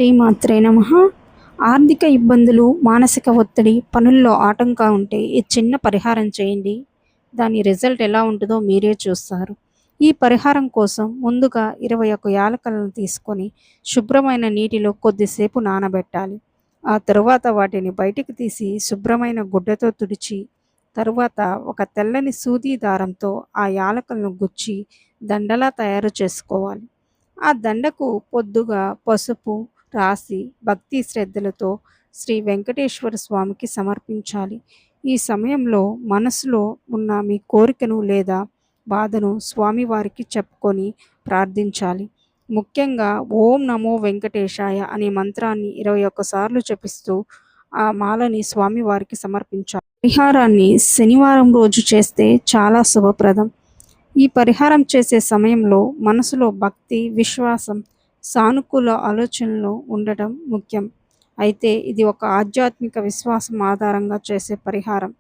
శ్రీమాత్రే నమః. ఆర్థిక ఇబ్బందులు, మానసిక ఒత్తిడి, పనుల్లో ఆటంకం ఉంటే ఈ చిన్న పరిహారం చేయండి. దాని రిజల్ట్ ఎలా ఉంటుందో మీరే చూస్తారు. ఈ పరిహారం కోసం ముందుగా 21 యాలకులను తీసుకొని శుభ్రమైన నీటిలో కొద్దిసేపు నానబెట్టాలి. ఆ తరువాత వాటిని బయటికి తీసి శుభ్రమైన గుడ్డతో తుడిచి, తరువాత ఒక తెల్లని సూది దారంతో ఆ యాలకులను గుచ్చి దండలా తయారు చేసుకోవాలి. ఆ దండకు పొద్దుగా పసుపు రాసి భక్తి శ్రద్ధలతో శ్రీ వెంకటేశ్వర స్వామికి సమర్పించాలి. ఈ సమయంలో మనసులో ఉన్న మీ కోరికను లేదా బాధను స్వామివారికి చెప్పుకొని ప్రార్థించాలి. ముఖ్యంగా ఓం నమో వెంకటేశాయ అనే మంత్రాన్ని 21 సార్లు జపిస్తూ ఆ మాలని స్వామివారికి సమర్పించాలి. పరిహారాన్ని శనివారం రోజు చేస్తే చాలా శుభప్రదం. ఈ పరిహారం చేసే సమయంలో మనసులో భక్తి, విశ్వాసం, సానుకూల ఆలోచనలు ఉండటం ముఖ్యం. అయితే ఇది ఒక ఆధ్యాత్మిక విశ్వాసం ఆధారంగా చేసే పరిహారం.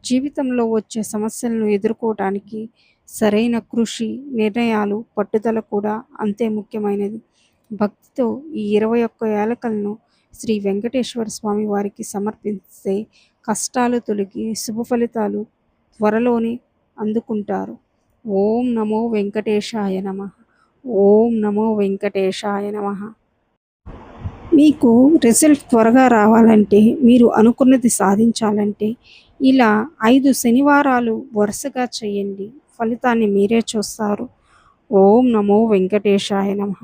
జీవితంలో వచ్చే సమస్యలను ఎదుర్కోవటానికి సరైన కృషి, నిర్ణయాలు, పట్టుదల కూడా అంతే ముఖ్యమైనది. భక్తితో ఈ 21 యాలకులను శ్రీ వెంకటేశ్వర స్వామి వారికి సమర్పిస్తే కష్టాలు తొలగి శుభ ఫలితాలు త్వరలోనే అందుకుంటారు. ఓం నమో వెంకటేశాయ నమః. ఓం నమో వెంకటేశాయ నమః. మీకు రిజల్ట్ త్వరగా రావాలంటే, మీరు అనుకున్నది సాధించాలంటే ఇలా 5 శనివారాలు వరుసగా చేయండి. ఫలితాన్ని మీరే చూస్తారు. ఓం నమో వెంకటేశాయ నమః.